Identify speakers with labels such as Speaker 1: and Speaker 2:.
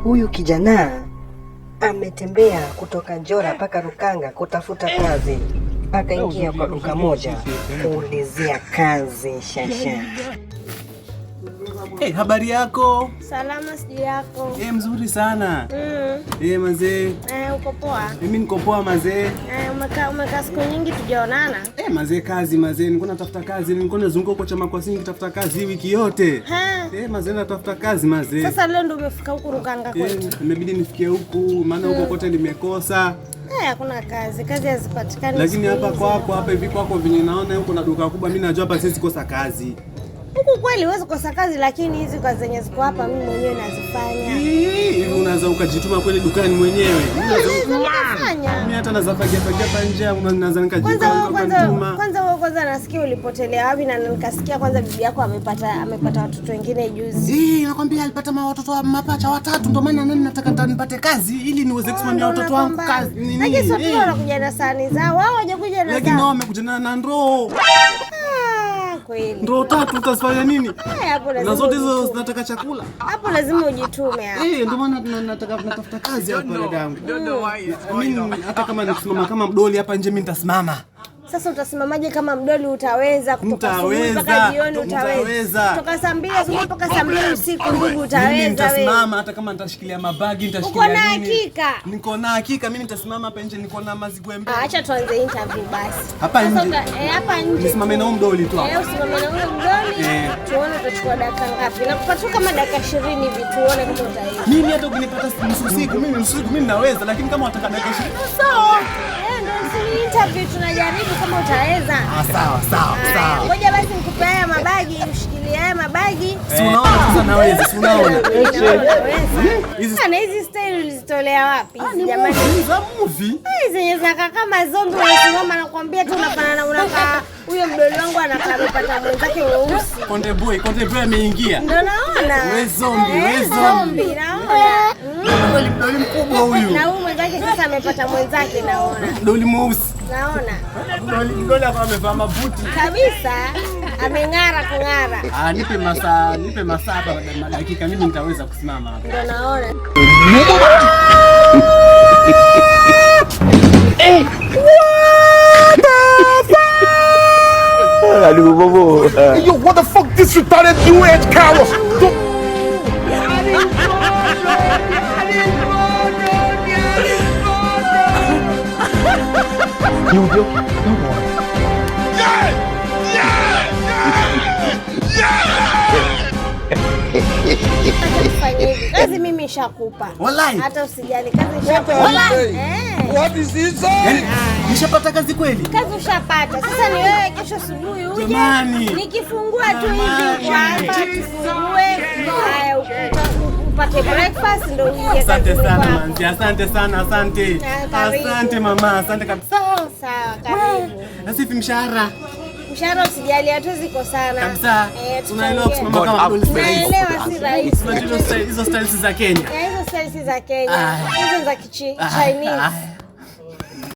Speaker 1: Huyu kijana ametembea kutoka Njora mpaka Rukanga kutafuta kazi. Akaingia kwa duka moja kuulizia kazi shasha.
Speaker 2: Habari yako?
Speaker 3: Salama, sijui yako?
Speaker 2: Mzuri sana. Mazee.
Speaker 3: Uko poa?
Speaker 2: Mimi niko poa mazee.
Speaker 3: Umekaa siku nyingi tujaonana.
Speaker 2: Mazee kazi mazee. Nilikuwa natafuta kazi, nilikuwa nazunguka huko Chamakwasi nikitafuta kazi wiki yote. Mazee natafuta kazi mazee.
Speaker 3: Sasa leo ndio umefika huku Rukanga kwetu.
Speaker 2: Imebidi nifikie huku maana huko kote nimekosa.
Speaker 3: Hakuna kazi. Kazi hazipatikani.
Speaker 2: Lakini hapa kwako hapa hivi kwako venye naona huko na duka kubwa, mimi najua hapa sisi kosa kazi.
Speaker 3: Huku kweli huwezi kosa kazi, lakini hizi kazi zenye ziko hapa mimi mwenyewe nazifanya.
Speaker 2: Hivi unaweza ukajituma kweli dukani mwenyewe? Mimi hata nazafagia hapa nje unaweza nikajituma.
Speaker 3: Kwanza nasikia ulipotelea wapi, na nikasikia kwanza bibi yako amepata watoto wengine juzi.
Speaker 2: Nakwambia alipata watoto mapacha 3, ndio maana nani nataka nipate kazi ili niweze kusimamia watoto wangu kazi.
Speaker 3: Lakini sio tu wanakuja na sahani zao, wao hawajakuja na zao.
Speaker 2: Lakini wao wamekuja na ndoo.
Speaker 3: Kweli.
Speaker 2: Ndoo 3 utafanya nini?
Speaker 3: Hapo lazima.
Speaker 2: Na zote hizo zinataka chakula.
Speaker 3: Hapo lazima ujitume hapo.
Speaker 2: Ndio maana natafuta kazi hapa dadangu. Mimi hata kama nikisimama kama mdoli hapa nje mimi nitasimama.
Speaker 3: Sasa utasimamaje kama mdoli? Utaweza kutoka asubuhi mpaka jioni? Utaweza kutoka saa 2 asubuhi mpaka saa 2 usiku? Ndugu, utaweza wewe?
Speaker 2: Nitasimama hata kama nitashikilia mabagi, nitashikilia nini.
Speaker 3: Uko na hakika?
Speaker 2: Niko na hakika, mimi nitasimama hapa nje, niko na mazigwembe.
Speaker 3: Acha tuanze interview basi.
Speaker 2: Hapa nje.
Speaker 3: Hapa nje.
Speaker 2: Nisimame na mdoli tu hapa.
Speaker 3: Usimame na mdoli. Tuone utachukua dakika ngapi. Nakupata kama dakika 20 hivi, tuone kama utaweza.
Speaker 2: Mimi hata ukinipata nusu siku, mimi naweza, lakini kama unataka dakika 20 sawa.
Speaker 3: Ndio interview tunajaribu kama utaweza.
Speaker 2: Sawa.
Speaker 3: Ngoja basi nikupe haya mabagi, ushikilie haya mabagi.
Speaker 2: Si unaona sasa naweza, si unaona?
Speaker 3: Hizi style ulizitolea wapi jamani?
Speaker 2: Za movie.
Speaker 3: Hizi zinakaa kama zombie, unasimama na kuambia tu unafanana, unakaa huyo mdoli wangu anakaa amepata mwenzake weusi.
Speaker 2: Konde boy ameingia.
Speaker 3: Ndio naona.
Speaker 2: Wewe zombie.
Speaker 3: Naona.
Speaker 2: Mdoli mkubwa huyu.
Speaker 3: Na huyu mwenzake sasa amepata mwenzake naona.
Speaker 2: Mdoli mweusi.
Speaker 3: Naona.
Speaker 2: Mdoli hapa amevaa mabuti.
Speaker 3: Kabisa. Ameng'ara kung'ara.
Speaker 2: Nipe masaa hapa dakika, mimi nitaweza kusimama hapa.
Speaker 3: Ndio naona.
Speaker 4: Yo, what the fuck this retarded new age cows?
Speaker 3: Kazi mimi nishakupa.
Speaker 2: Wallahi.
Speaker 3: Hata usijali, kazi nishakupa. Wallahi.
Speaker 4: What is this?
Speaker 2: Nishapata kazi kweli?
Speaker 3: Kazi ushapata. Sasa ni wewe kesho asubuhi uje.
Speaker 2: Jamani.
Speaker 3: Nikifungua tu hivi kwa hapa tufungue. Haya upate breakfast ndio uje.
Speaker 2: Asante sana manzi, asante sana, asante. Asante mama, asante kabisa.
Speaker 3: Sawa, karibu.
Speaker 2: Na sipi mshahara?
Speaker 3: Mshahara usijali, hatuwezi kosana.
Speaker 2: Kabisa. Tunaelewa kusimama kama mdoli.
Speaker 3: Naelewa si rahisi.
Speaker 2: Hizo styles za Kenya.
Speaker 3: Hizo styles za Kenya. Hizo za Chinese.